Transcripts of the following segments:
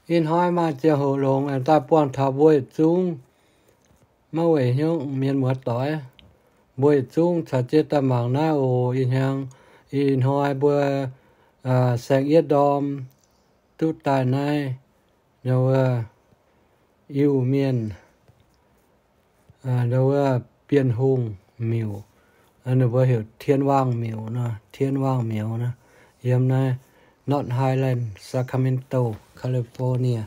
in hoi mà chia hồ lồng anh ta buồn thảo bùi chung mà vậy nhung miền muốt tỏi bùi chung chả chết ta mảng na ô in hàng in hoi bùi sáng yết đom tút tài này đâu yêu miền đâu biên hùng miêu anh đâu hiểu thiên vang miêu nè yếm này North Highland Sacramento California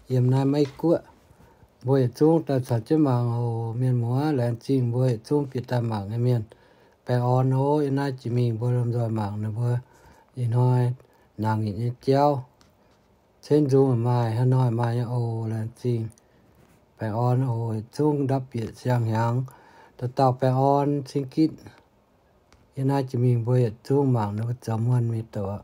yếm này mấy cua buổi chung ta sản xuất mảng hồ miền múa là chim buổi chung bị ta mảng cái miền bè on hồ yên nay chỉ mình buổi làm rồi mảng nữa buổi yên nói nàng nhìn treo trên dù mai hà nội mai ô là chim bè on hồ chung đặc biệt sang hàng ta tạo bè on xin kít yên nay chỉ mình buổi chung mảng nó chấm hơn mi tổ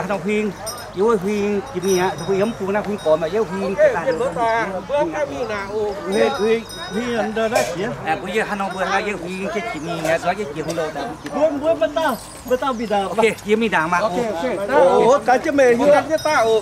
giờ nó khuyên yếu khuyên chỉ mi á khuyên ấm khuyên nó khuyên cỏ mà yếu khuyên cái ta khuyên anh đó đấy chứ bây giờ nó vừa hai yếu khuyên cái chỉ mi nghe nói cái chỉ không đâu buông bắt tao bị đào ok chỉ mi đàng mà ok ồ cái chứ mày như cái ta ồ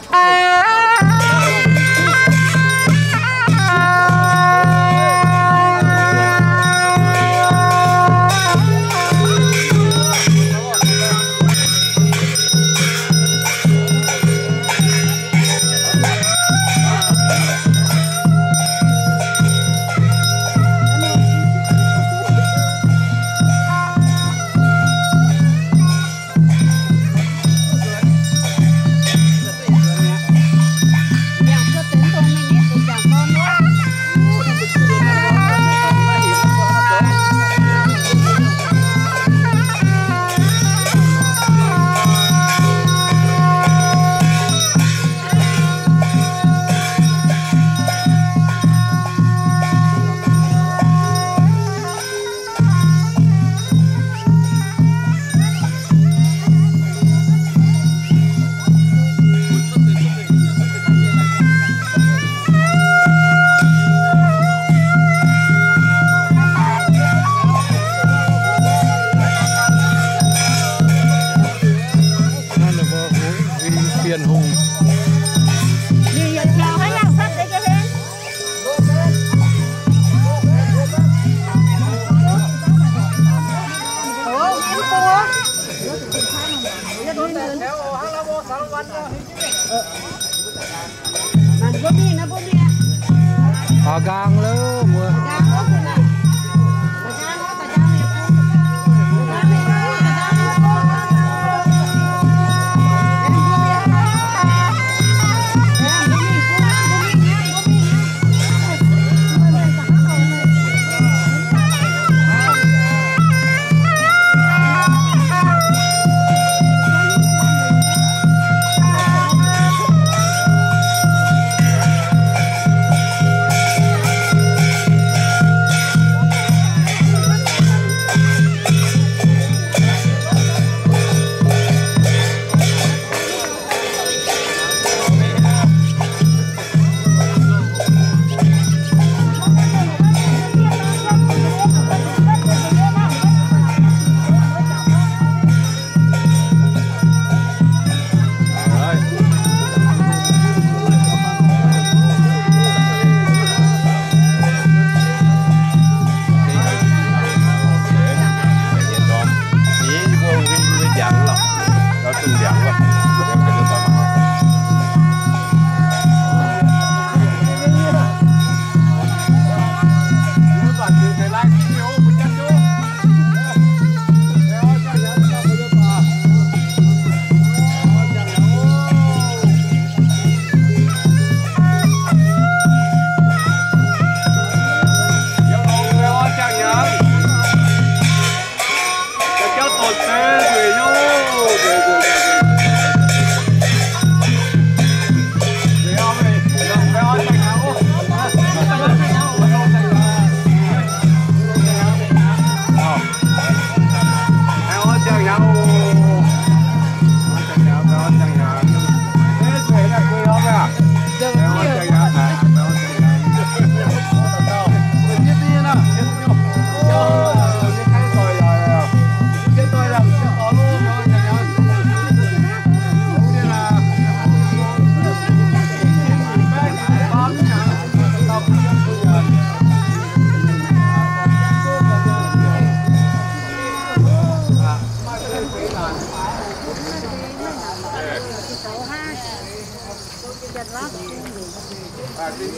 gang lo mua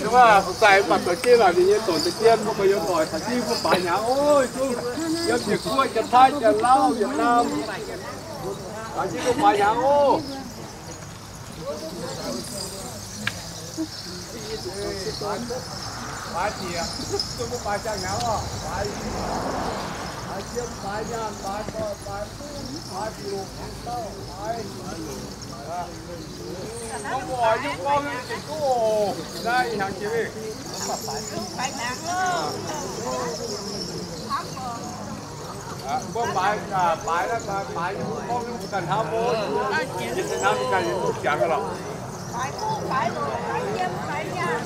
đúng là tại mặt ở kia là như tổn tự tiên không có yêu cầu thật chi không phải nhà ôi chú yêu việc cuối chân thái chân lao Việt Nam thật chi không phải nhà ô phải gì à tôi không phải chẳng nhau à phải chiếm phải nhàn phải to phải phải luộc tao phải không có những con thì cô đây hàng kia đi phải nặng luôn có bãi bãi đó bãi có cần tháo bố chỉ tháo cái chẳng cái nào bãi rồi bãi nhâm bãi nha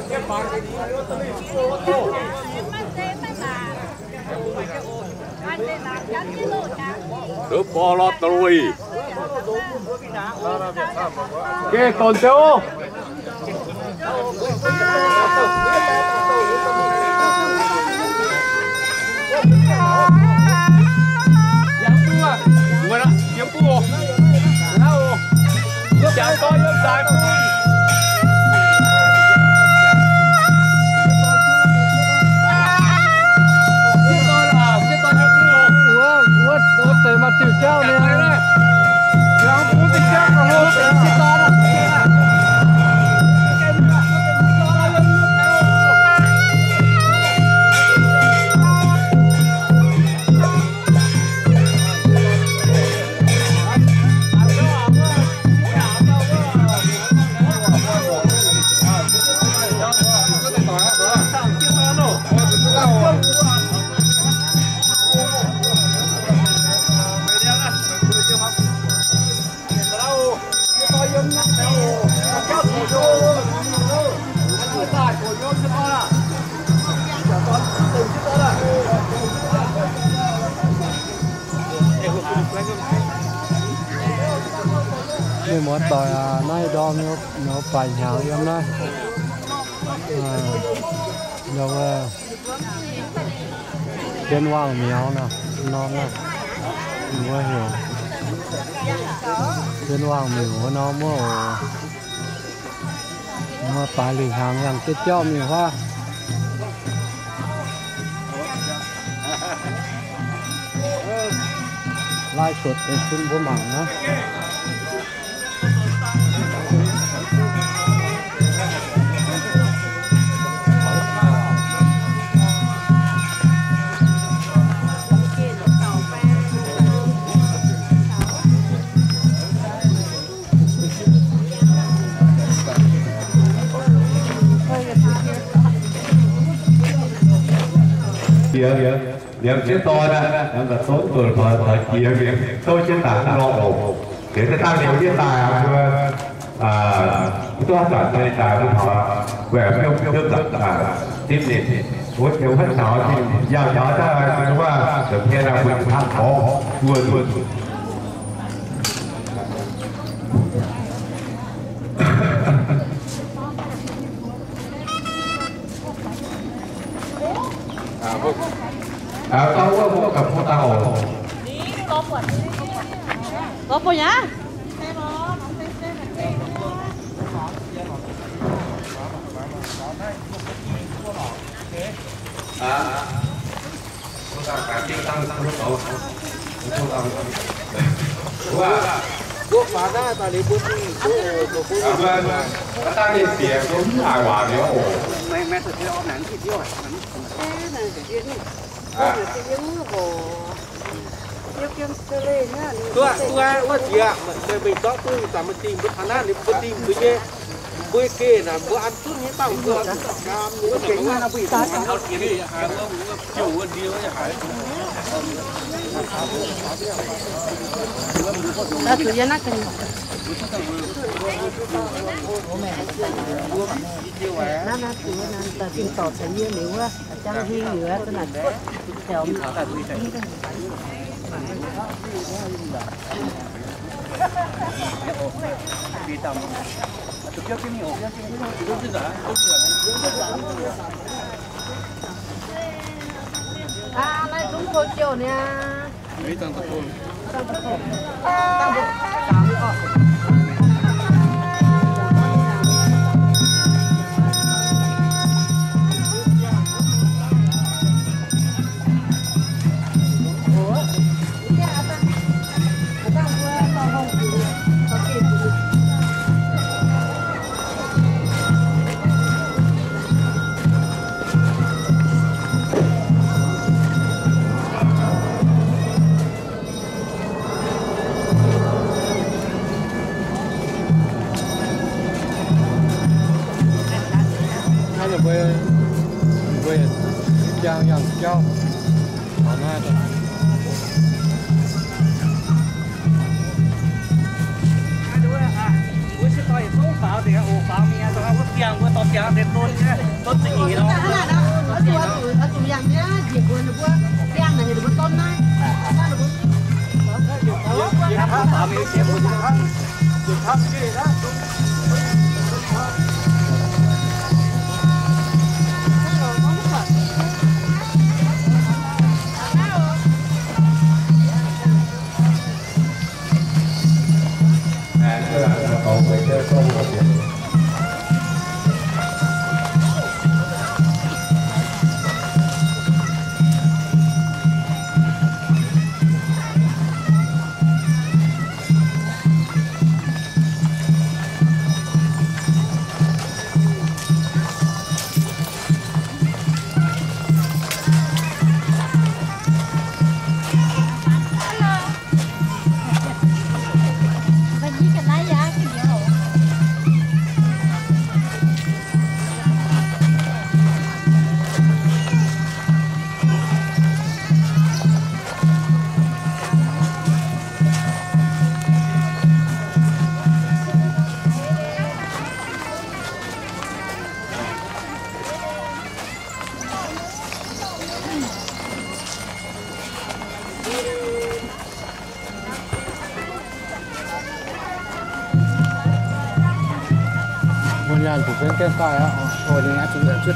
cái bãi cái gì nó tới ô tô được bò lót rồi cái tồn tiêu người đó kiếm bùa chẳng có những giải tới mặt tiểu trao này làm bún thịt trắng rồi luônนี่หมดต่อยนายดอมnó phải nhào em đây đâu trên hoàng méo nào non nè mua hiểu trên hoàng méo nó mua phải lì hàng hàng cái cho mình hoa lai suốtเป็นคุณบ่หมังนะ điểm chế to đó em là số tuổi thời kỳ việc tôi chế tảng lo ổ để ta tăng điểm chế tài tôi chọn chế tài của họ về phiêu tập tiếp điện với kiểu hết sọ thì giao nhỏ ra thì đúng không được nghe là mình tham khổ vừa tao có gặp cô tao có phụ nhá cô tao cả tiêu tăng lúc đầu cô tao bước phá ra ta đi bước ta đi tiền cũng hài hòa nữa mẹ thực hiện ông nặng thịt vô tôi chỉ ạ mình có tôi làm một team với Hà Lan thì một team với nhé với kê là bữa ăn chút nhé bao giờ cam nữa cái gì nó bị tát nó chỉ đi hàng nó chủ hơn đi với hải ta tự nhiên nó cần nó tự nhiên ta tìm tỏ sẽ như nếu á trong hi nữa tức là theo vì tầm thực chất cái nhiều này đúng cô chiều nè mấy tầng tập luôn Nhà chủ bên kia sai á. Hồi thì ngã chúng chưa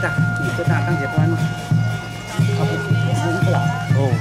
tặng tăng diệt quan. Ồ.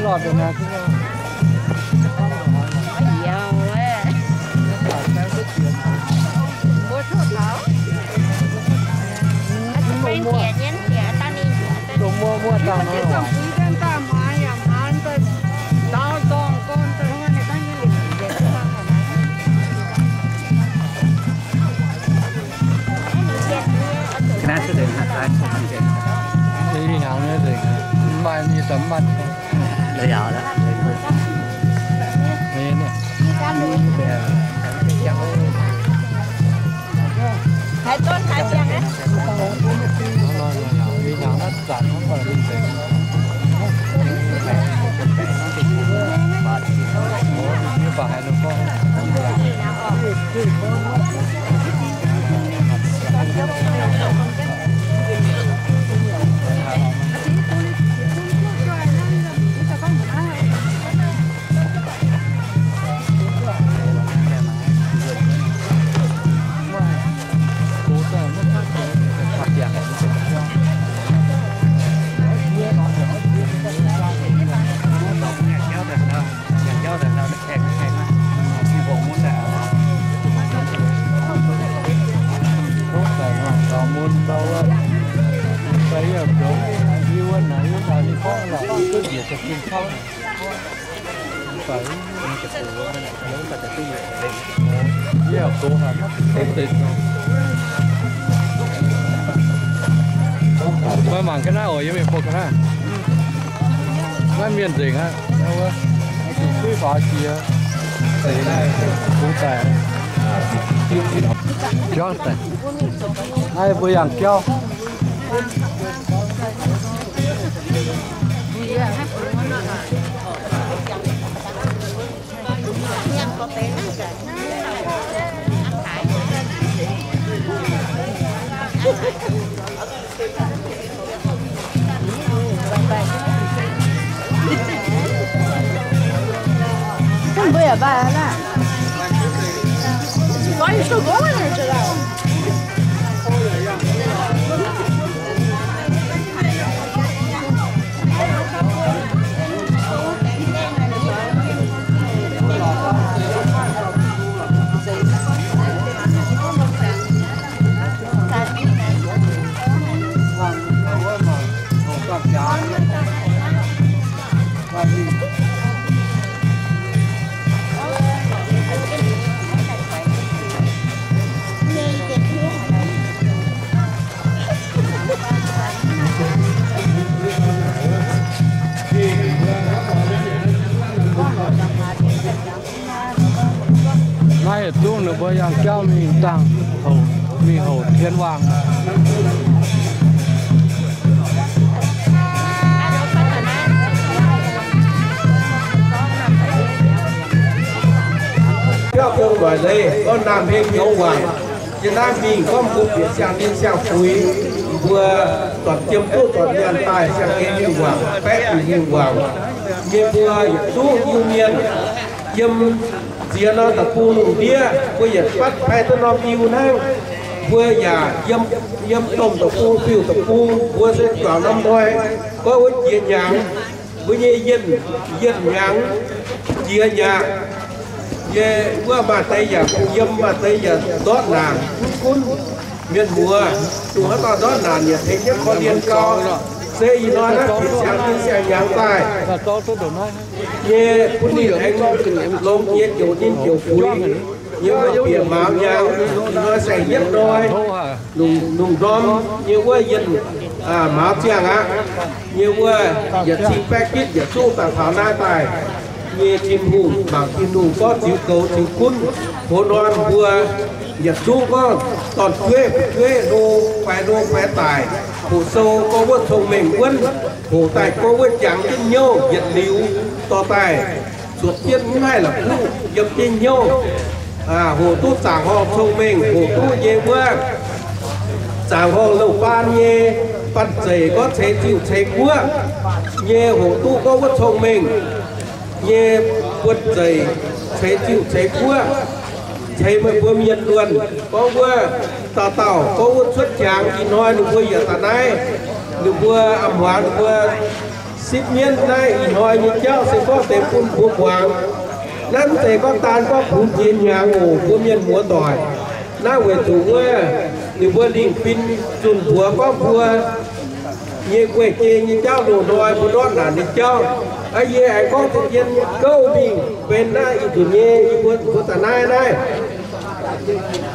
lọt rồi nè. Mua tao nó cái sẽ đến hai đi nào nữa thì mai như tấm mặt đấy đó đây nè Thái tốt thái chăng á. Nó đi nhỏ nó giặt nó còn linh tính. Như bà hai đứa con. Mà mảng cái nào ở với mình phục cái nào, cái miền tỉnh á, đâu á, cái phá chia, thế này cũng tại, cho tại, ai vừa ăn cho. Không bây giờ bà là có những số gỗ này chứ đâu. Nay ở tuồng được với hàng cao mình tăng hầu mi hầu thiên hoàng. Theo câu gọi đây con nam hình nhấu hoàng Việt Nam mình có một việc sang liên sang quý vừa toàn chiếm tốt toàn nhân tài sang cái như hoàng phép như hoàng như vừa chú như miền chiếm chia nó tập phu nụ bia vừa nhật bắt hai tên nom yêu năng vừa nhà yếm tôm tập phu phiêu tập phu vừa sẽ vào năm thôi có với chia nhàng với như dân nhàng chia nhà về vừa mà tây giờ yếm mà tây giờ đót nàng cún miền mùa tụi nó to đót nàng nhiệt thế nhất có liên cao xe y nói đó sẽ nhàng tài ye pun đi anh lông ye kiểu nhìn kiểu phúi nhưng mà biển máu nhau nó sẽ nhất đôi nùng đom như qua dân máu chàng á như qua giờ chim package giờ su tàng pháo na tài như chim hù bằng chim hù có chữ cầu chữ cún phố non vừa giờ su có toàn thuê đô phải tài hồ sâu có vớt thông mình quân hồ tài có vớt chẳng trên nhau giật liu to tài suốt tiên cũng hay là phụ dập trên nhau hồ tu sàng ho thông mình hồ tu dê mưa sàng ho lâu ban nhé bắt giày có thể chịu thế quá nhé hồ tu có vớt thông mình nhé vớt giày thế chịu thế quá thấy mà vừa miền luôn có vừa tàu có vừa xuất tràng thì nói được vừa giờ tại đây được vừa âm hóa được vừa xích miên đây thì nói như cháu sẽ có thể phun phun hoàng năm sẽ có tan có phun chiến nhà ngủ vừa miền múa tỏi na về thủ vừa được vừa đình pin chun vừa có vừa như quê kia như cháu đồ đòi vừa đón là được cháu ai về ai có tự nhiên câu mình bên đây thì nhé vừa tại đây đây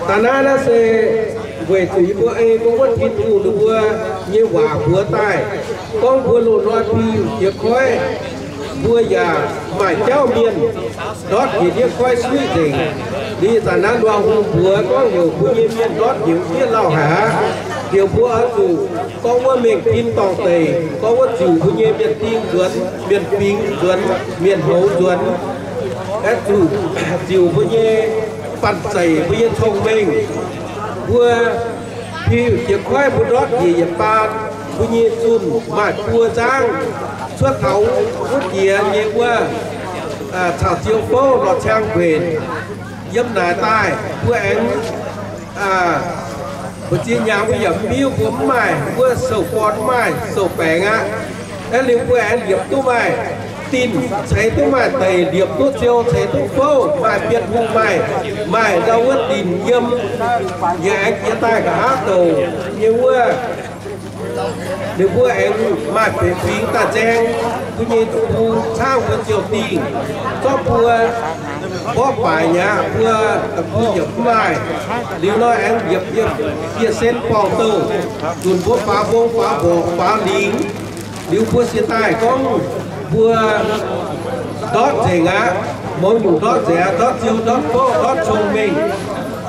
Tanah se về thủy vừa ấy cũng vẫn kinh thủ được vừa như quả vừa tài con vừa lột loạt thì việc khói vua già mãi cháu miền đót thì điếc quay suy tình đi ta nán đoan hùng vua có nhiều vua nhiên miền đót nhiều biết lao hả nhiều vua ở chủ có vua mình tin tòng tề có vua chủ vua nhiên miền tin duẩn miền pính duẩn miền hấu duẩn các chủ vua nhiênปั่นใส่vua nhiên thông minh vua thì chỉ khoai một đót gì Nhật Bản vua nhiên chun mà vua giang xuất thấu quốc địa như qua thảo chiêu phố lọt trang quyền dâm nải tai vua anh một chi nhà bây giờ miêu vốn mày vua sầu con mày sầu bẻ ngã thế liệu vua anh điệp tu mày tin thấy tu mày tầy điệp tu chiêu thấy tu phố mày biệt vùng mày đâu có tin dâm như anh chia tay cả hát đầu như vua nếu vua anh mà phải phí ta chen cứ như tu sao vua triều tiền cho vua có phải nhà vua tập vua nhập lại nếu nói anh nhập chia sen phòng tàu tuần vua phá vô phá bộ phá lính nếu vua chia tay có vua đót rẻ ngã mỗi nhủ đót rẻ đót chiêu đót phố đót trông mình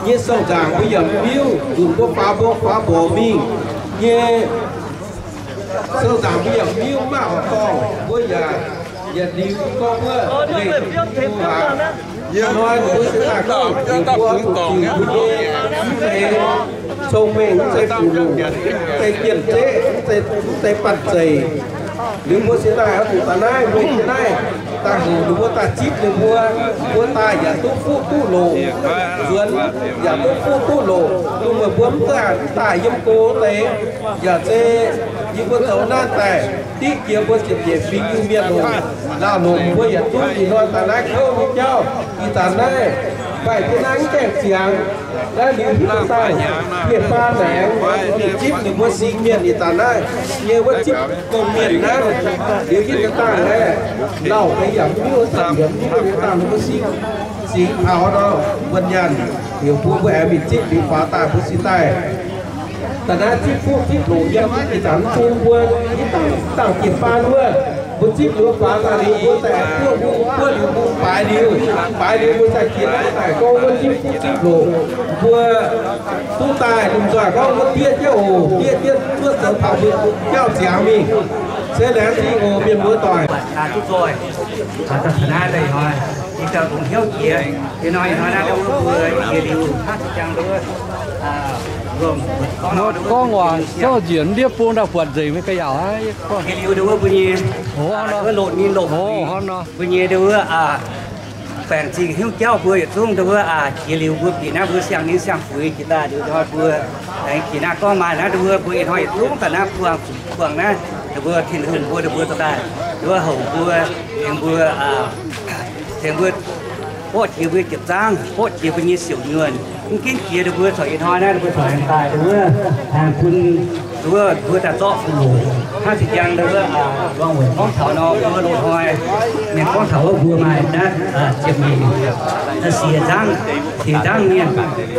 như sâu giảng bây giờ biêu tuần vua phá vô phá bộ mình như sâu giảng bây giờ biêu mà họ to bây giờ điều con vua để nói với sự là con điều vua chủ thế trông mình sẽ phụ lù sẽ kiềm chế sẽ bật dày nếu vua sẽ là thủ ta này vua thế này ta hù vua ta chip được vua ta giả tốt phụ tu lồ duyên giả tốt phụ tu lồ nhưng mà vua ta yếm cố tế giả chế như vua thấu nan tài tí kia vua sẽ để phí như miền rồi nào nổ vua giả tốt thì nói ta này không như nhau thì ta này phải cái nắng kẹt xiang đã điều chúng ta miền ba này thì chip được vua sinh miền thì ta này như vua chip công miền đó điều như chúng ta này nào cái giảm như sản phẩm như chúng ta nó có sinh tháo đó vân nhân hiểu vua của em bị chip bị phá tài vua sinh tài ta đã chip phụ chip đủ dân thì giảm chung vua tăng kiểm pha luôn vua chip vua phá tài đi vua tài vua phải điều vua tài kiến tài có vua chip đủ vua tu tài đừng giỏi có vua tiết chứ ồ tiết vua sở thảo vua kéo chéo mình sẽ lẽ thì ồ miền vua tỏi chút rồi thật ra đây thôi chỉ cần cũng thiếu chia thì nói ra đâu vừa chia điều hát chẳng đâu có ngoài có diễn điệp buôn đặc quật gì mới cái ảo ấy có cái điều đâu vừa nhiều cái lộn như lộn vừa nhiều đâu phèn chỉ hiếu cháu vừa xuống đâu chỉ liều vừa chỉ na vừa sang đến sang phơi chỉ ta điều thôi vừa đấy chỉ na có mà na vừa vừa thôi xuống cả na phường na vừa thiên huyền vừa ta vừa hậu vừaพอที่วิจิตจังพอที่วิญญาณเสียวเงินกินเกียร์ด้วยถอยทอยนะด้วยถอยตายด้วยทางคุณด้วยแต่โต๊ะฟูถ้าสิยังด้วยวางหัวข้องเถานอด้วยโดนถอยเนี่ยข้องเถาบัวมานะจะมีจะเสียจังสีจังเนี่ย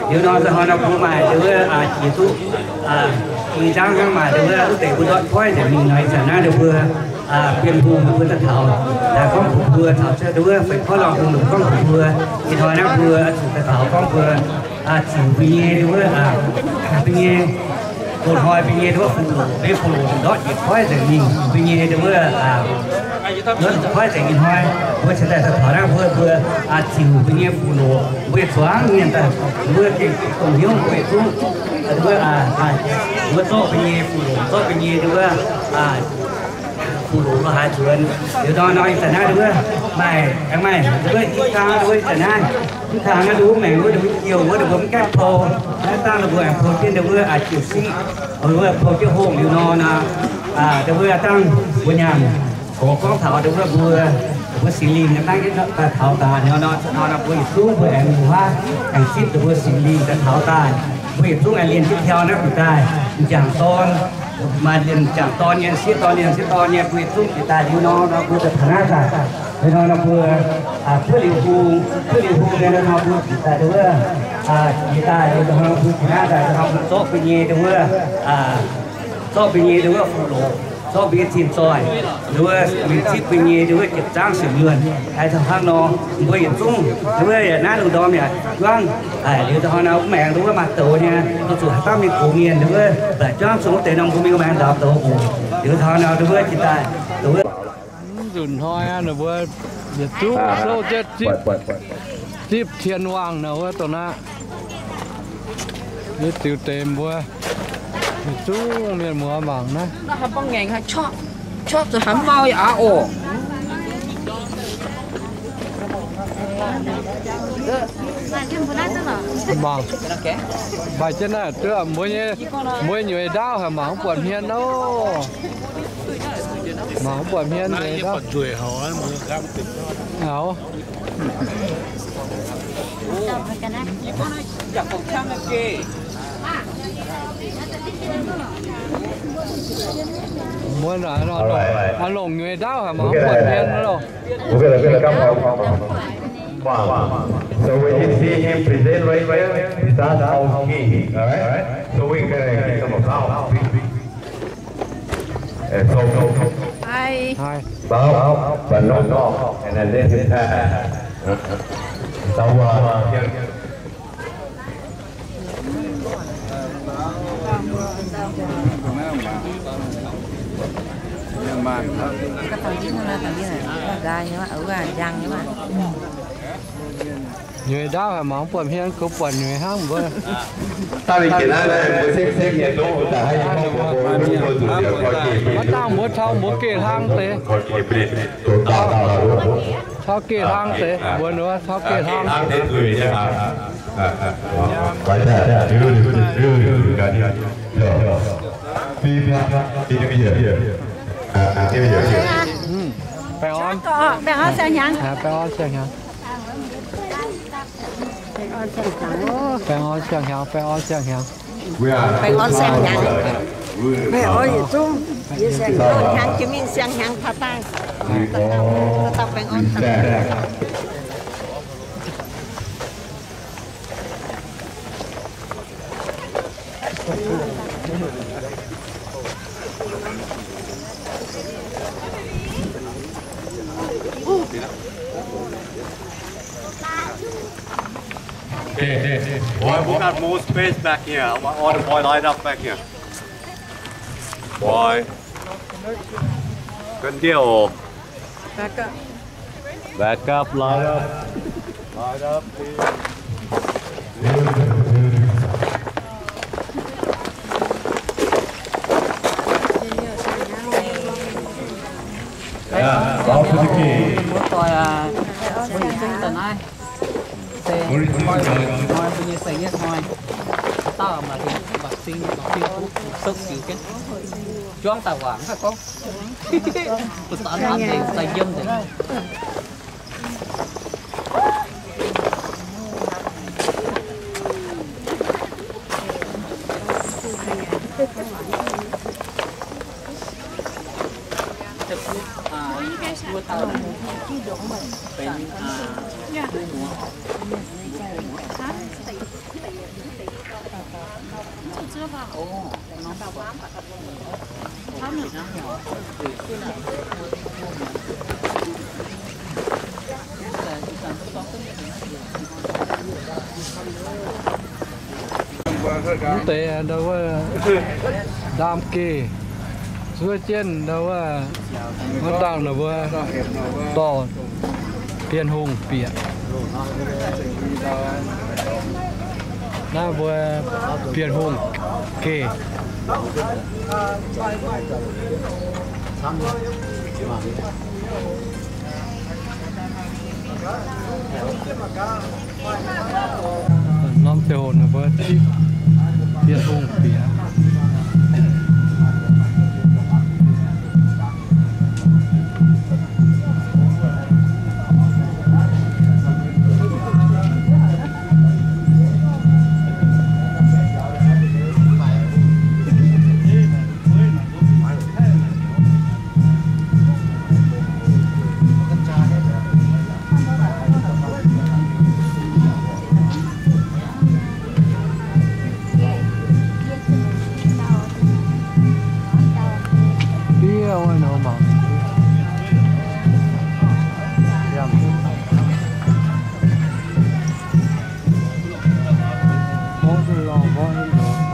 เดี๋ยวนอนจะหอนบัวมาด้วยจีตุจีจังข้างมาด้วยอุตเตะบุญรอดค่อยจะมีหน่อยจะน่าด้วยเป็นภูมิเพื่อตะเถาแต่ข้องเพื่อเถาเชื่อด้วยเป็นข้อลองภูมิข้องเพื่อที่ถอยนักเพื่อถูกตะเถาข้องเพื่อจิ๋วปีเด้วยปีโดนถอยปีด้วยฟูได้ฟูดอดหยิบค่อยจะยิงปีด้วยเงินค่อยจะยิงถอยเพื่อจะได้ตะเถานักเพื่อจิ๋วปีฟูโลเวทสว่างเงี้ยแต่เพื่อเก่งตรงนี้เวทสูงด้วยเมื่อโต๊ะปีฟูโลโต๊ะปีด้วยphụ đủ nó hai chuyện điều đó nói tận hai đứa mày thằng mày đứa ít ta đứa tận hai chúng ta nó đứa mày đứa được nhiều đứa được bấm cáp thô chúng ta là vừa ăn thô trên đứa chịu xí đứa thô chứ hôm điều nó là đứa tăng vừa nhàn có thảo đứa vừa xì lì nó tăng cái thảo tà nó vừa xuống vừa ăn hoa ăn ship đứa xì lì cái thảo tà vừa xuống ăn liền tiếp theo nó cũng tài chẳng ton mà liền chẳng to nhiên siết to nhiên quy tụng thì ta yêu nó vừa được thằng nào cả thế nó vừa phơi liều hù nên nó vừa ta đưa thì ta yêu nó vừa thằng nào cả nó tốt bên nhẹ đưa tốt bên nhẹ đưa phụ lộ do bị chìm soi đối mình chip bên nhẹ đối chụp trang sử dụng hay thằng khác nó với hiện chung đối nát đồ đó mẹ vâng điều cho họ nào cũng mẹ đối mặt tổ nha tôi chủ tao mình cổ nghiền đối để cho số tiền nông của mình mang đào tổ điều cho nào đối chỉ ta đối dùn hoi nó vừa Việt chú sâu chết chip thiên hoàng nào á tụi nó biết tiêu tiền vừa Việt chú miền mùa bằng đấy nó hấp bông ngành hay chóp rồi hắm mau à ổ bằng bài chân này chưa mỗi người đau hả mà không quần hiền đâu mà không quần hiền này đó tuổi họ mới cam tỉnh hảo muốn là nó lồng người đau hả mà không quần hiền nữa đâu. Wow. So when you see him present right there, that's how he, all right? So we're gonna give him a bow. And so, Hi. bow, but no, and then this so cái thằng chính là thằng như này gai nhá ở gà răng nhá người đau hả mà không quần hiền cũng quần người hăng vừa ta bị kiện ra đây sẽ nhiệt độ cả hai bắt tao muốn thao muốn kề hang thế thao kề hang thế vừa nữa thao kề hang đến người nha quay ra đưa cái đi đi bây giờ đi bây giờ phải on sang nhang. phải on sang nhang phải on sang nhang phải on sang nhang Phải on sang nhang. Phải on gì chung. Như sang nhang chứ mình sang nhang phá tay. Tao phải on sang nhang. Boy, we got more space back here. I want all the boy lined up back here. Boy. Good deal. Back up. Back up, line up. Line up, please. Yeah, all to the key. coi mình chung tận ai xe thôi bây giờ xây nhất thôi tao mà thì bác sĩ sức chịu cái choáng tài khoản phải không tôi tao ăn thì tài dâm thì tệ đâu đam kì dưới trên đâu nó đang là vừa to tiền hùng biển nó vừa tiền hùng kì năm tiền hồn là vừa tiền hùng biển mong yam có sự lo có hơn nữa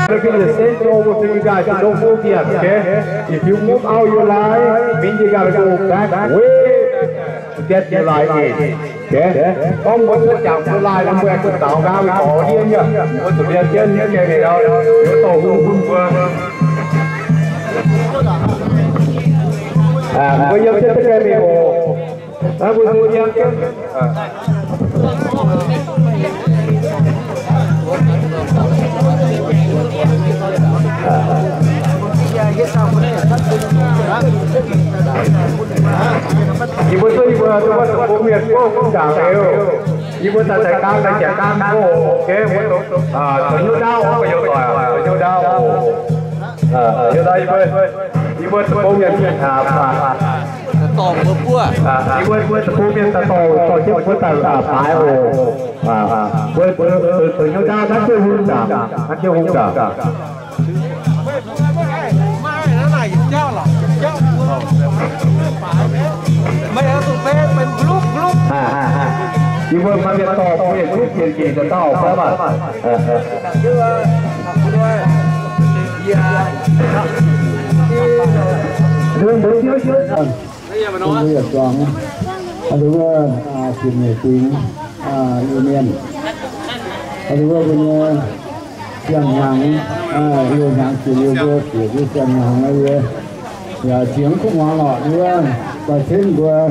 Look at the same over to you guys. Don't move yet, okay? If you move out your line, means you gotta go back way to get your line in. Okay? Không muốn tôi chạm your line làm quen tôi tạo ra cái cỏ điên nhá. Tôi tụi điên trên những cái này đâu. Nếu tổ hung qua. Bây giờ trên cái này hồ. Đó bây giờ nhá. Ibu tu ibu komiat ko cũng chẳng hiểu. Ibu ta chạy cam ta chạy cam cô, okay, ibu tu tự nhiên đau, có nhiều tuổi, tự nhiên đau. Giờ đây ibu tu komiat tổ bữa bữa. Ibu tu komiat ta tổ chức bữa ta phải hồ. Tự nhiên đau, nó chưa hung đau, nó chưa hung đau. Mấy ở tụi bé mình lúc chỉ vừa mà việc tỏ về lúc gìจะtỏ phải mà đừng đừng chứ bây giờ mà nói bây giờ toàn đúng là chuyện này tính yêu miền đúng là bên chẳng hàng yêu hàng chuyện yêu vô chuyện yêu chẳng hàng ấy là tiếng cũng hoang lọ nữa và thêm qua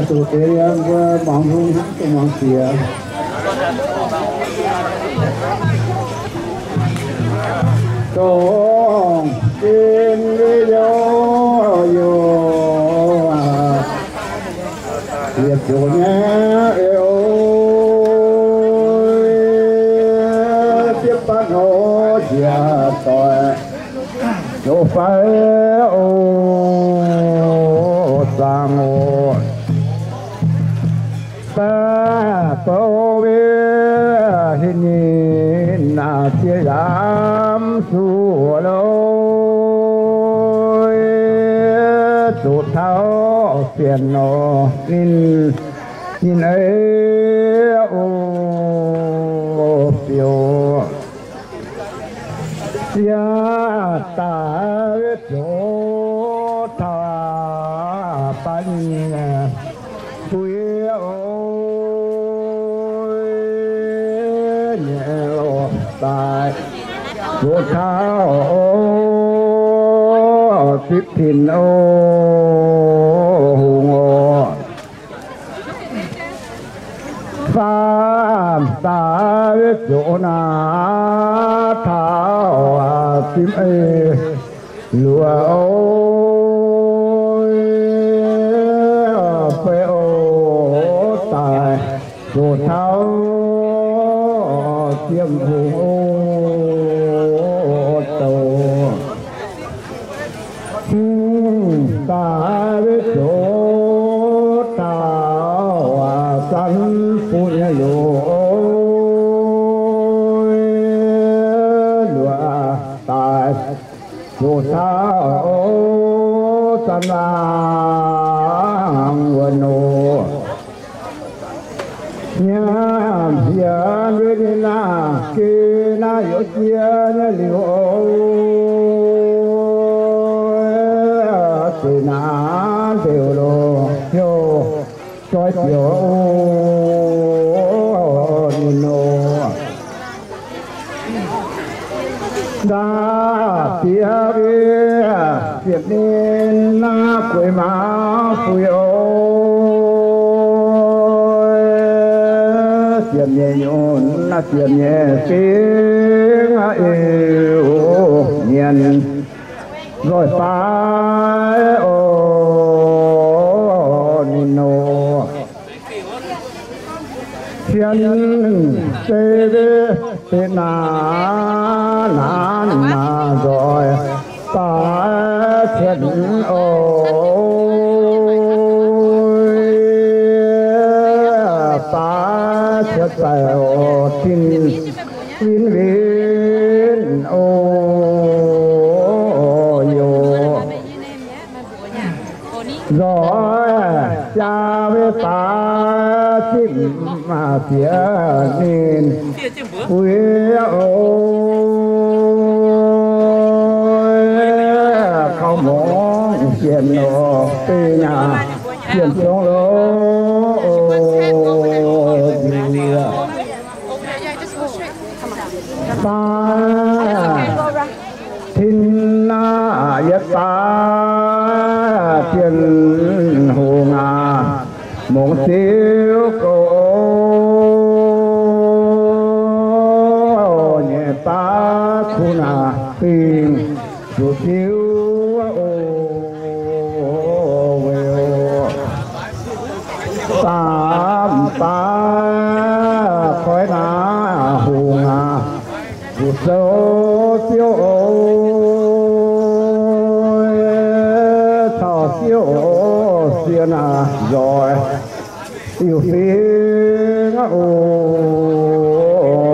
tụ tế qua bóng hung cũng bóng xìa trong trên đi vô việc chỗ nhé yêu tiếp bắt hỗ trợ tội chỗ phải sang ô ta tô bê hình nhìn na chia đám sủa lối tụt tháo phiền nọ nhìn ấy ô phiêu ya ta chỗ ta pan vui ôi nhẹ tài chỗ thao tiếp thìn ô hùng ô pha ta chỗ na thao tim ấy lúa ôi phê ô tài đồ thao tiêm hùng ô tàu ta biết chỗ tao sẵn phụ lúa tài đồ thao sẵn vàng vườn ô nhám hiền với đi na kia na yếu chia na liu từ na đều đồ yo choi chiều nhìn nô đa tia việt nên na quê má phui ô tiền nhẹ nhon na tiền nhẹ tiếng yêu nhiên rồi phải ô nino thiên tê tê na rồi ta thiên ta thiết tài ô tin tin viên ô yo rồi cha với ta chim mà phía nên quý ô chuyện nó về nhà chuyện xuống lỗ ta thiên yết ta thiên hồ ngà mong siêu cổ nhẹ ta khu nà tình dù siêu tam ta khói na hồ ngà dù sâu siêu thọ siêu siêu na rồi yêu tiếng ô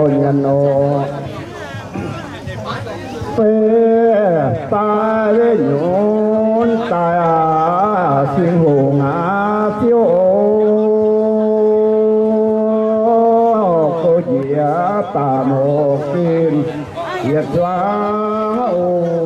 nhân ô phê ta với nhốn ta xin hồ ngã phiêu cô dĩa ta một phim việt doa ô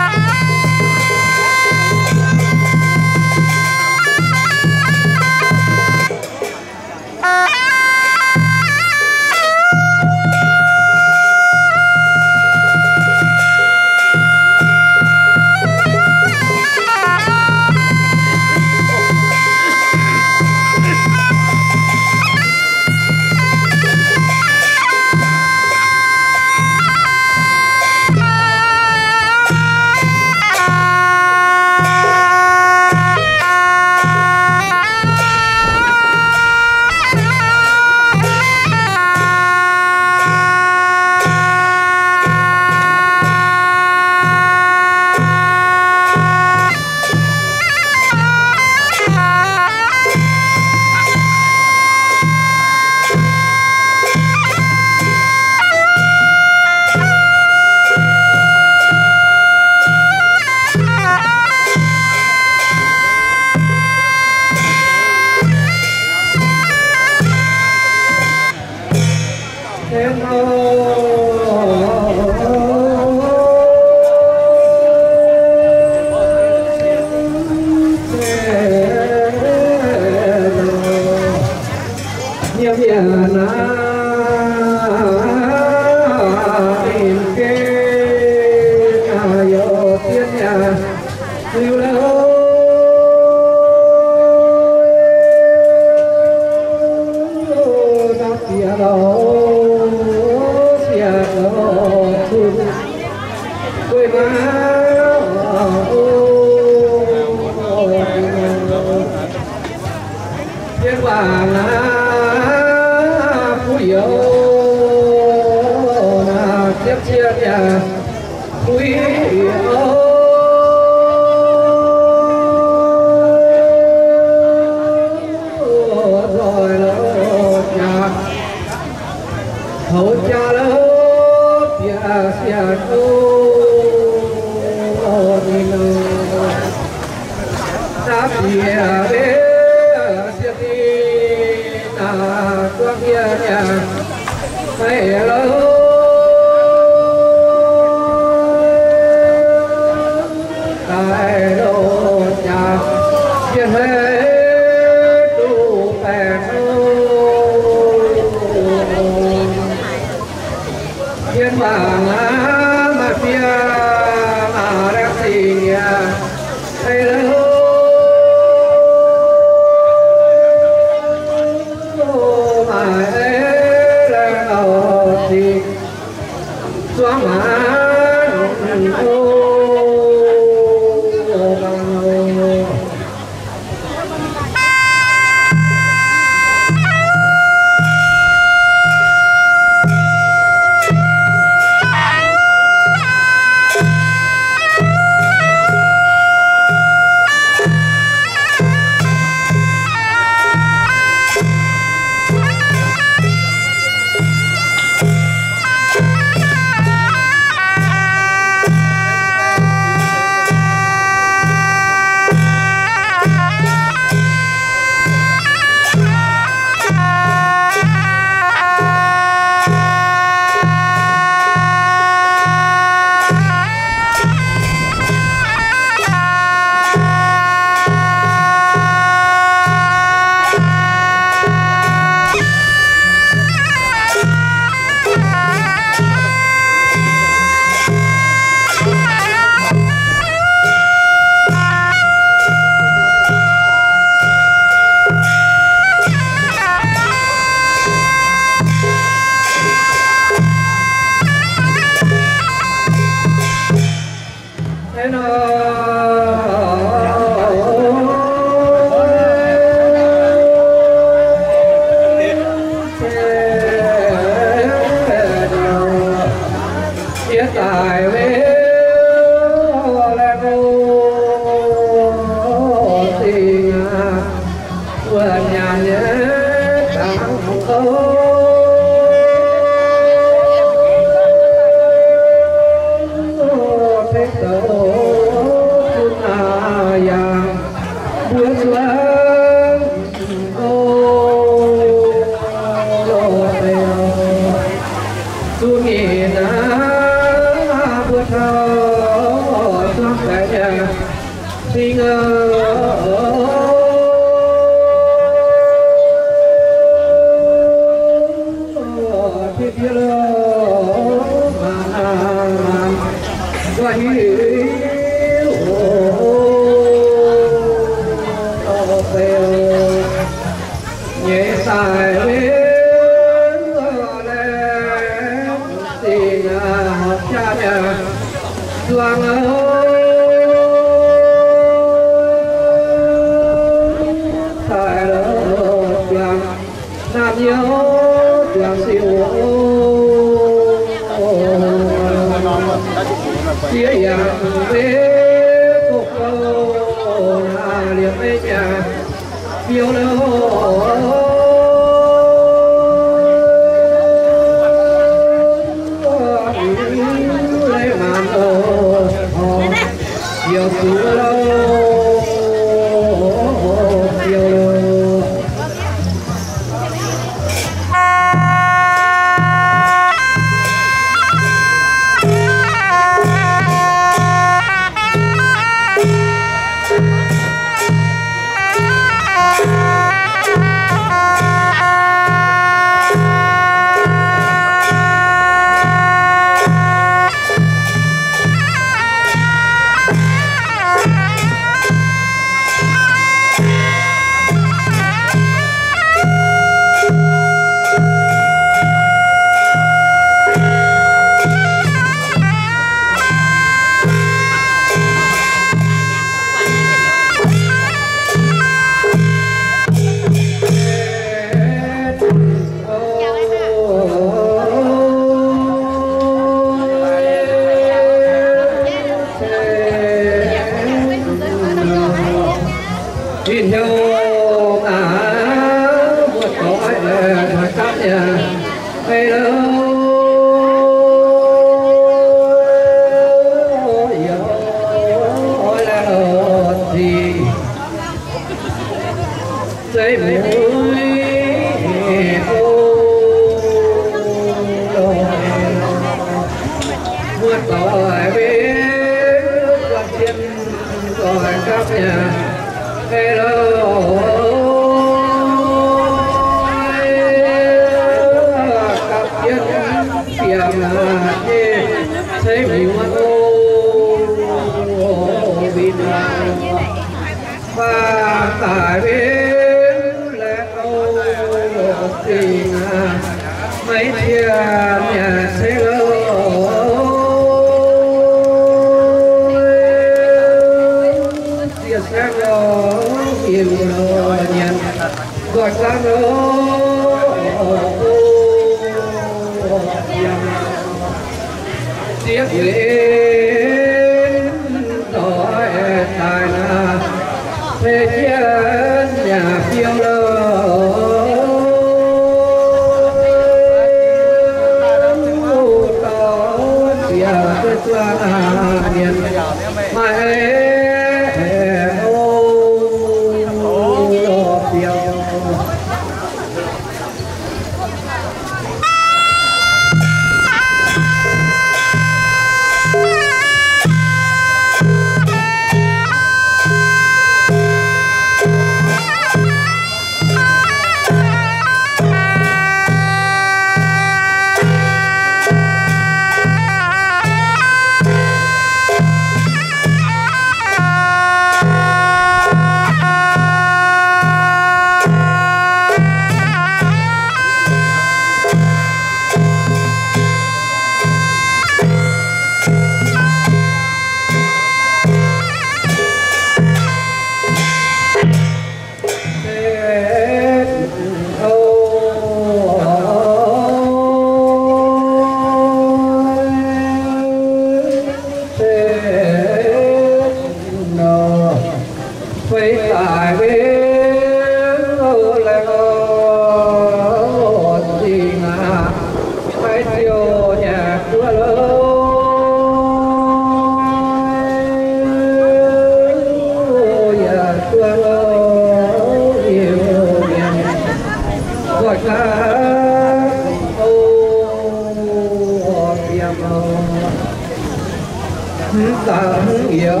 Tặng yêu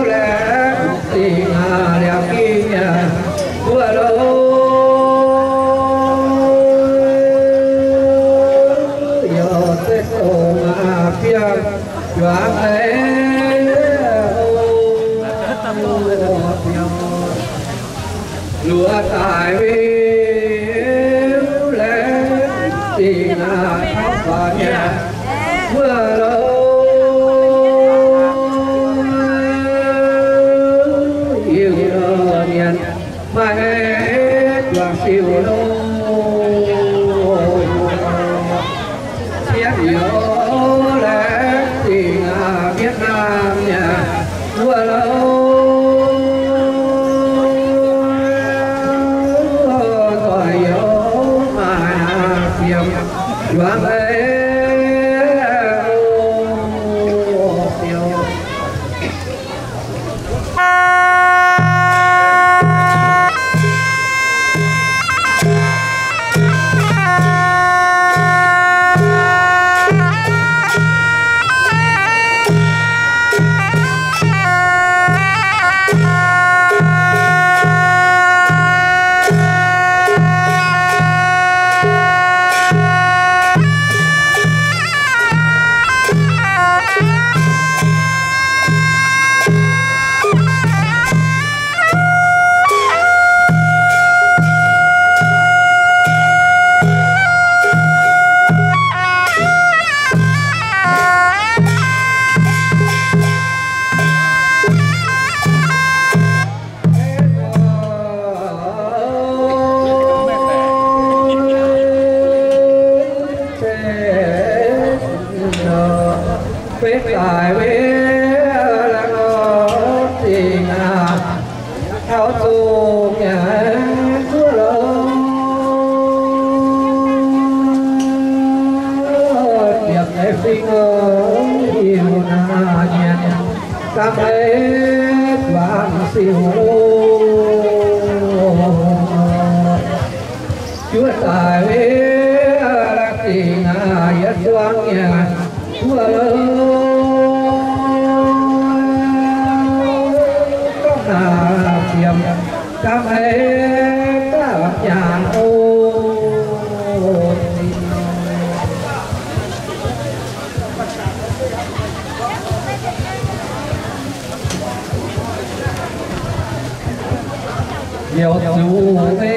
lẽ tình đẹp kia vừa đâu yêu sẽ tổ mà phiền choáng ấy lúa tài vì lẽ tình khóc và nhà vừa đâu mai choàng siêu lô biết yêu lẽ tình Việt Nam nhà vừa lâu rồi yêu mà phiền choàng ấy phết tài với là nó tình thao tu nhà chúa lớn việc để sinh yêu na nhẹ cảm ấy vạn siêu chúa tài với là tình yết doang nhà chúa lớn cảm ấy các nhà ô nhiều dù về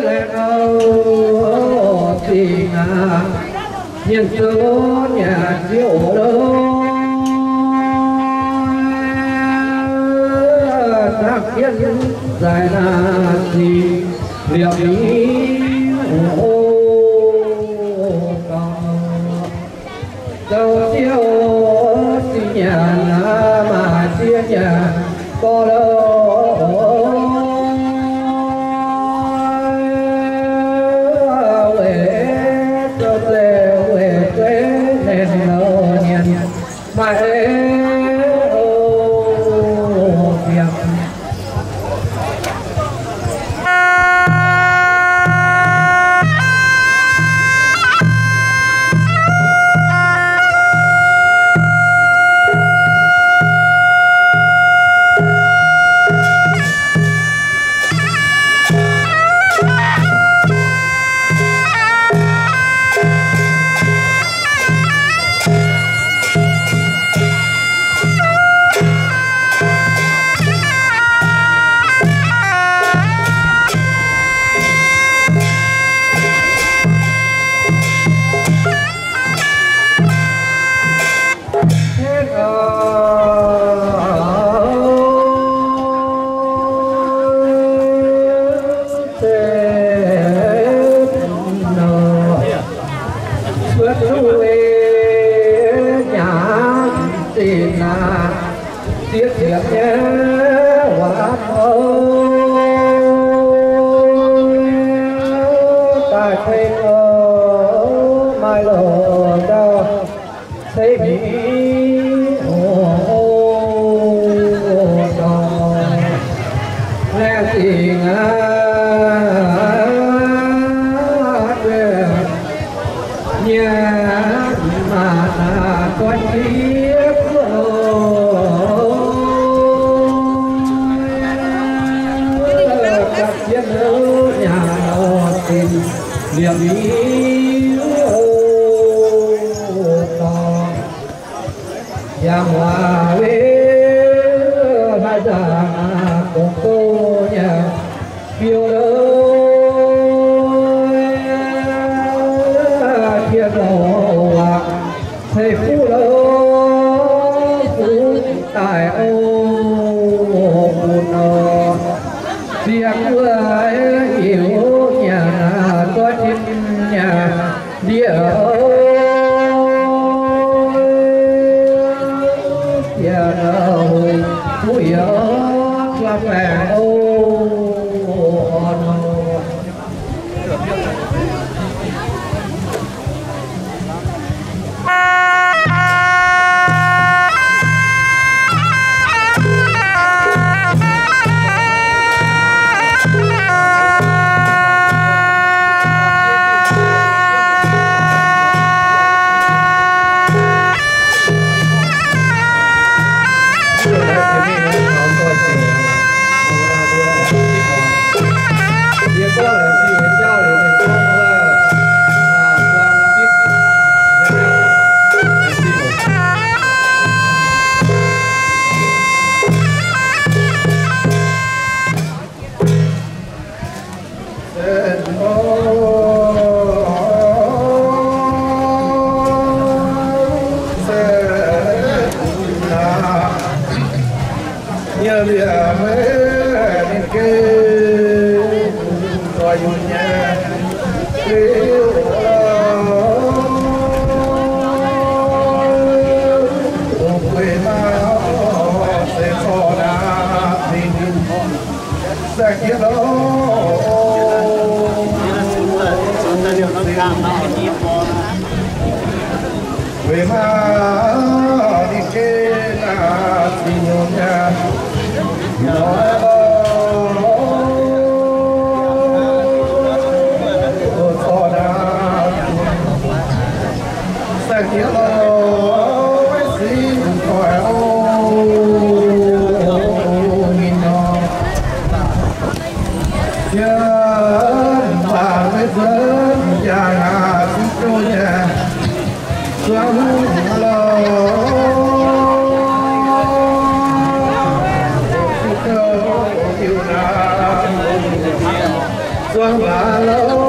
lên đâu thì nhìn chỗ nhà diệu đâu thiên dài là gì liệu ý ô đâu chiếu thì nhà mà chia nhà có lâu về cho tê về quê nên nó nhìn mà tiết kiệm nhé hóa tài thấy mai lộ đâu thấy bị nghe gì ngã Niệm ý to giang hòa về hai giang cùng cô nhà phiêu đời thiên đồ thầy phu lỡ phú tài ô buồn tiếng người hiểu nhà có trên nhà địa nhà đâu vui là mẹ ô về mà đi kê là tình nhà nói so đa sẽ kia lo xin khỏi ô nhìn nó chân bà với dân nhà xin cho nhà Xuân lò yêu na Xuân bà lô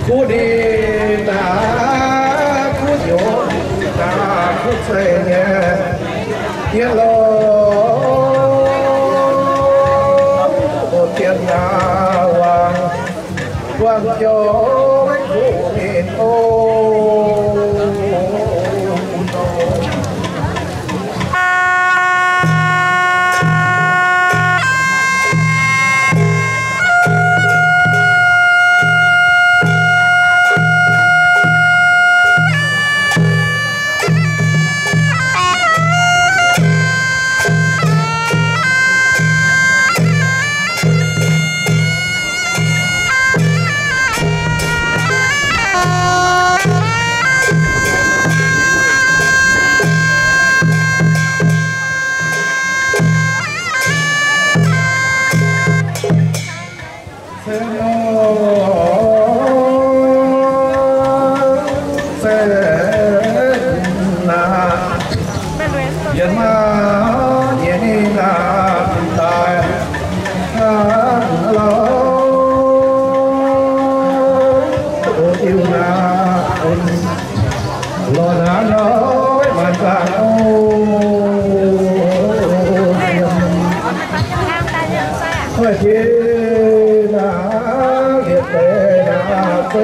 cú đi ta cú nhổ ta cú xây nhà yên lô tiền nhà hoàng quang cho phụ miền ô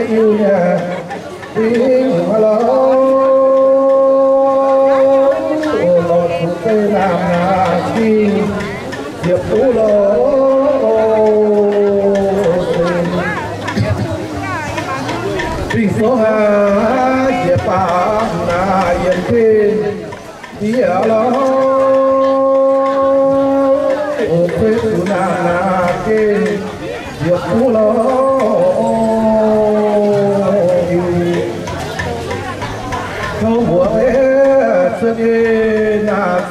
yêu nhà tiếng lo lọt thuộc tây làm là khi diệp tú lo vì số hai diệp ba là yên thiên địa lo quê tu là khi diệp tú lo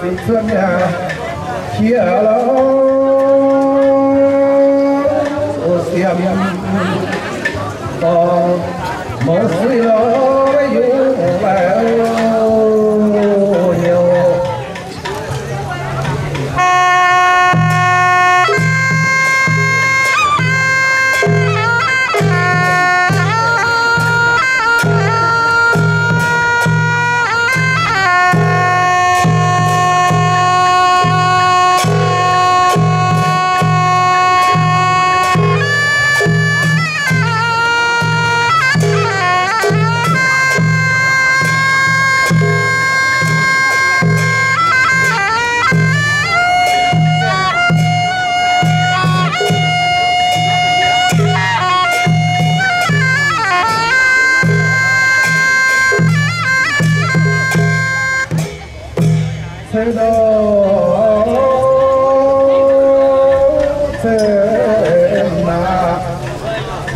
tình xuân nhà chia lo xiêm có một suy lo yêu lại nhiều thế đó thế là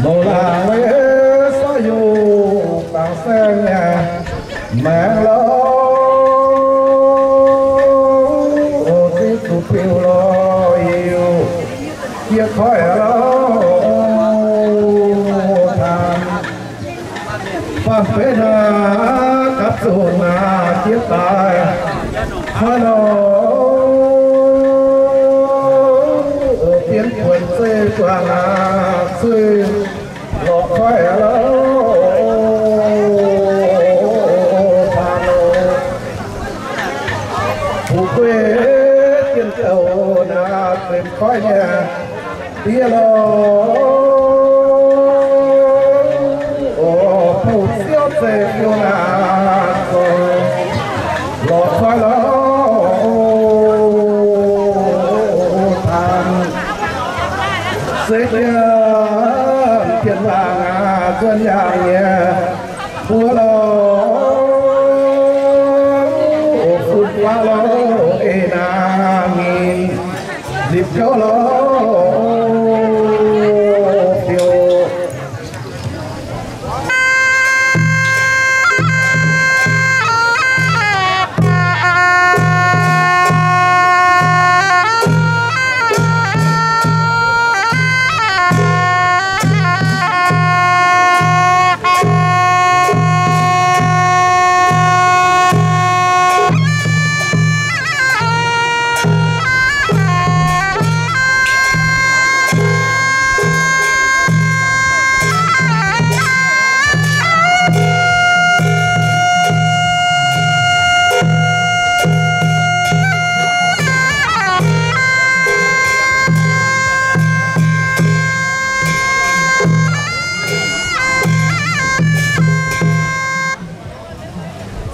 một là mấy sao dù càng sen nhà mẹ lo cái tụ phiêu lo yêu chia khỏi lo than phan phê na cắt xuồng na chia tay hello tiến quân xe qua là xe lọ khói hello phụ quê tiên cầu là tìm khói nhà tia lo phụ siêu xe phiêu là lọ khói lo sẽ tiền vàng dân nhà nhẹ mua lo phút qua lo na nghi dịp cho lo phiêu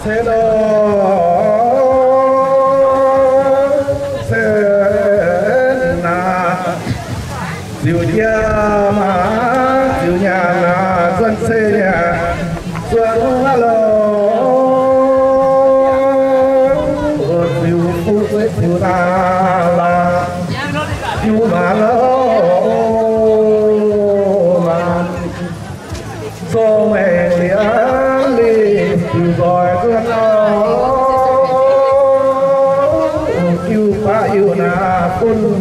thế đó thế là diều nhà mà diều nhà là dân xe nhà dân lo diều phụ với diều là diều mà lo mà so mẹ liền đi gọi con nó yêu ba yêu na kun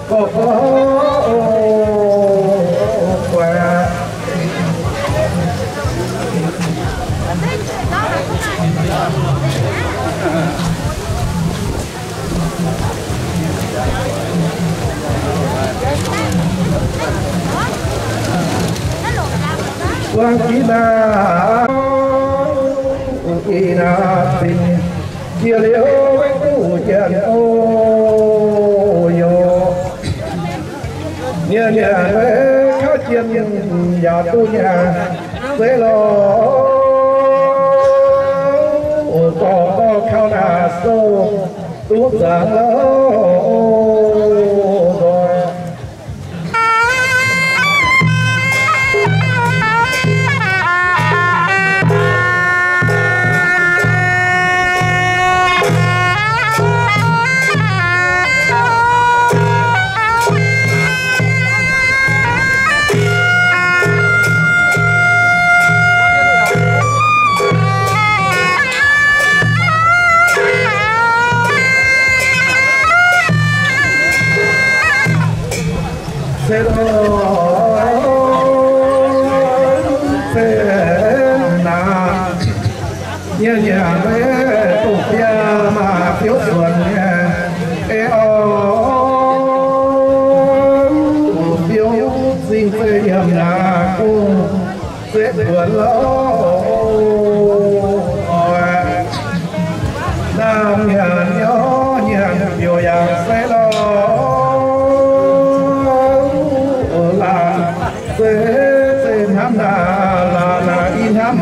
có khỏe quang chỉ là kỳ na tình chia liễu với tu chân ô yo nhà nhà với khá chiên nhà tu nhà với lo có khao na sâu tuốt giang lo nhẹ nhàng với tổ kia mà phiếu xuân phiếu sinh phê hiểm là cô sẽ buồn lâu nam nhà nhớ nhà biểu dạng sẽ lo là sẽ ham là in ham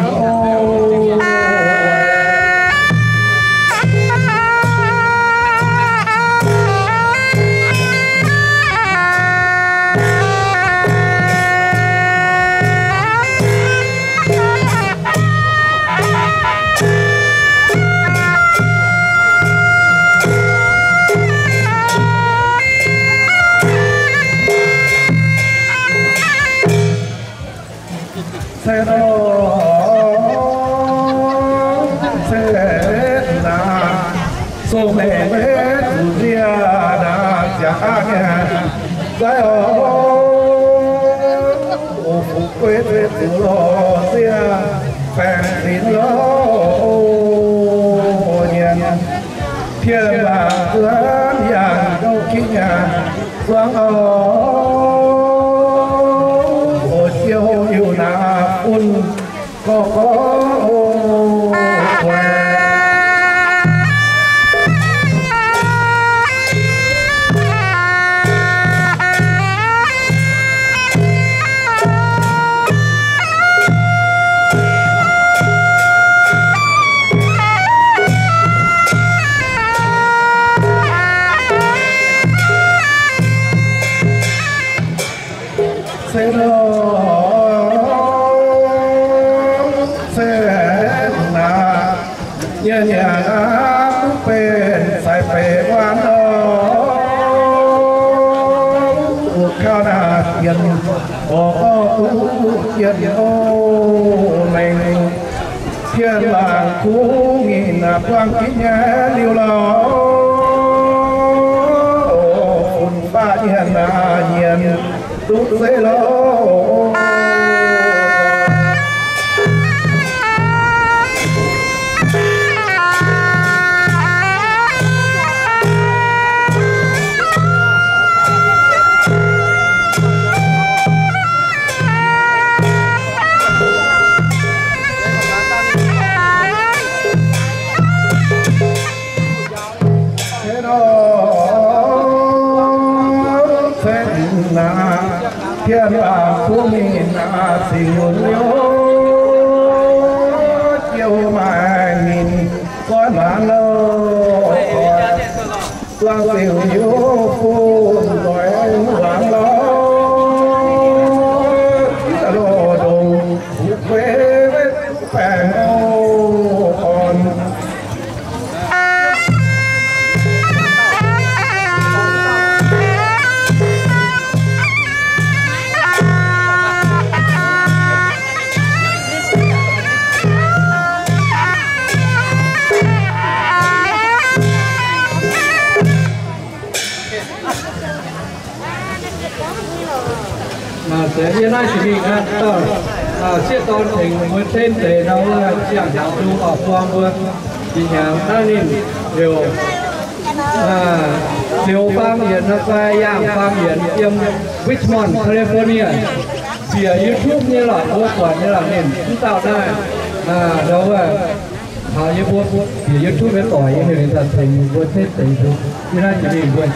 sẽ là số mẹ bé ria đã trả nhà cái ô phục quê tự lo ria phèn tín lo nhiên thiên là lớn nhà đâu khi nhà quang chiều nhiều là un có sẽ là nhẹ nhàng bên sai về quan khao na tiền bỏ tiền mình thiên là cũ nghìn quang kính nhé liều lo phun ba nhiên là nhiên tút dễ lo thiên là phú mình là xỉu liêu chiều mà nhìn coi mà lâu quang xỉu liêu phú gọi hoàng lo đồ đồng quê phèn còn sẽ hiện nay chỉ bị siết tôn thành một trên để nó chẳng chẳng du ở quang vương thì nhà ta nên điều farm hiện nó quay yang farm hiện tiêm Richmond California thì ở YouTube như là vô quản như là nền chúng tạo ra đâu họ như vô thì YouTube với tỏi như là thành vô trên thành phố như là chỉ bị quên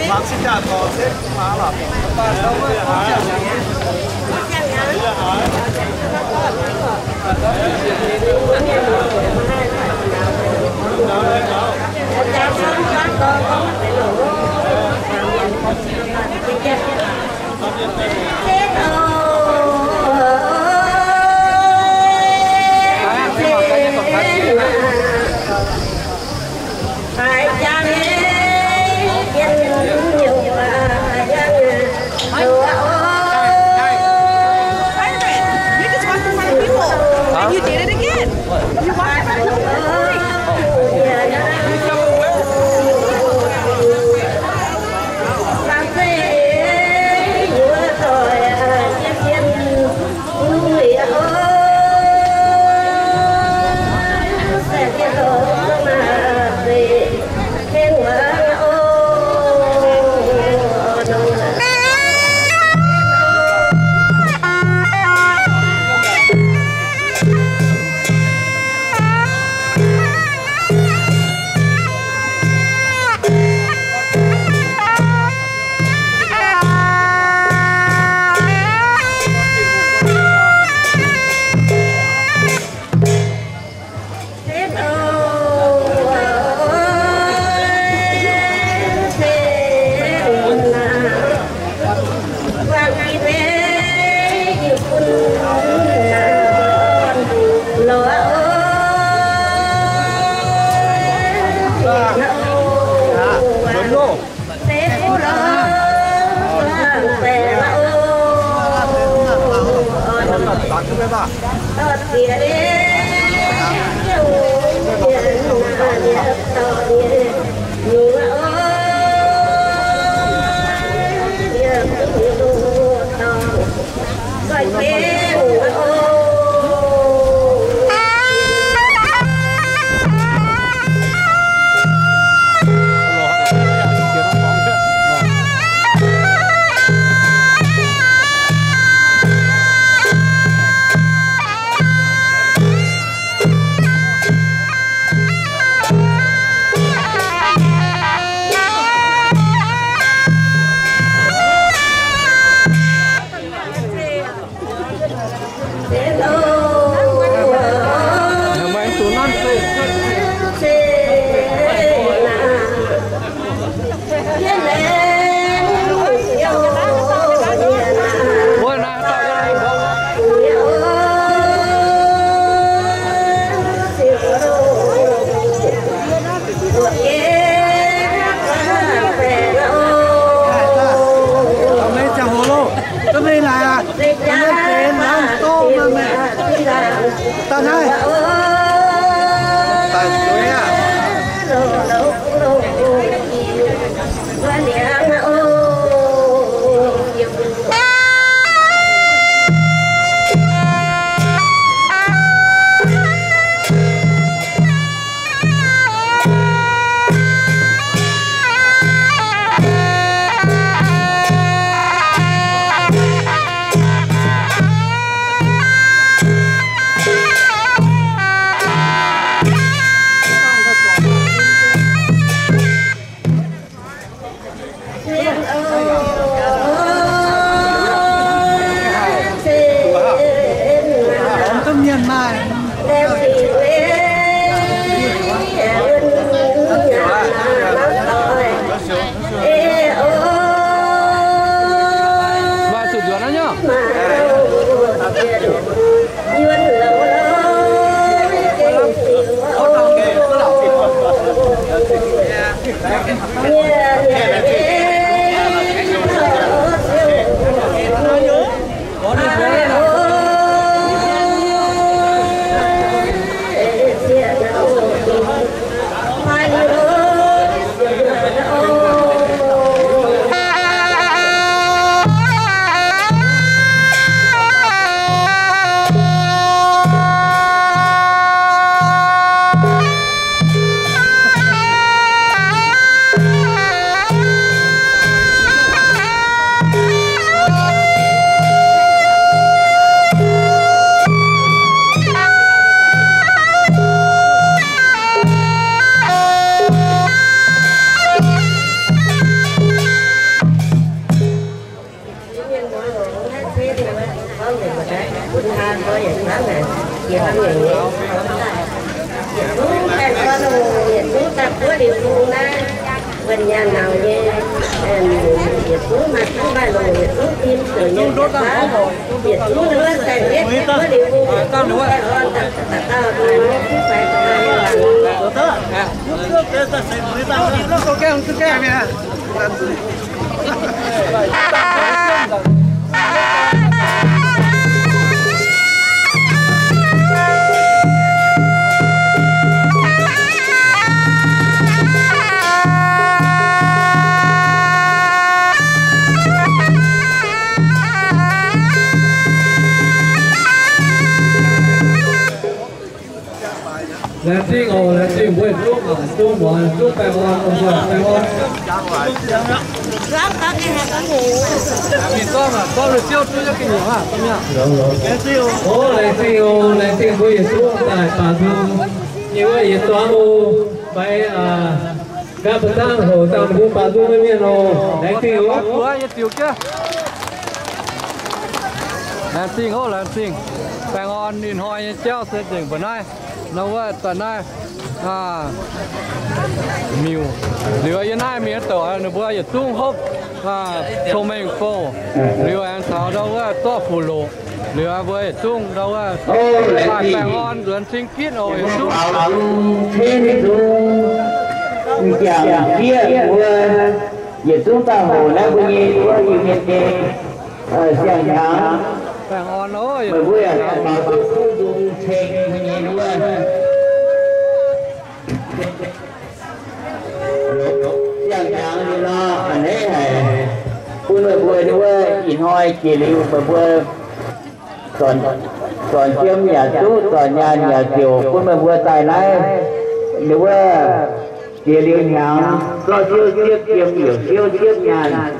Bác xin chào có xếp phá là miu liu yên ai miếng tỏi nó bữa giờ tung hốc thông minh phô liu ăn tháo đâu á to phủ lộ liu ăn bữa tung đâu á phải ngon gần sinh kít rồi tung thiên dung chẳng kia vừa giờ chúng ta hồ là bao nhiêu có nhiều tiền chẳng chẳng Bang on ơi. Bởi vì mà không dùng chèn hay gì nữa. Yang như là anh ấy này,คุณbởi vì nữa, in hoi chỉ lưu bởi vì còn chiếm nhà chú, còn nhà tiểu,คุณbởi vì tại này, nếu mà chỉ lưu nhàng, có siêu chiếc chiếm nhiều siêu chiếc nhà.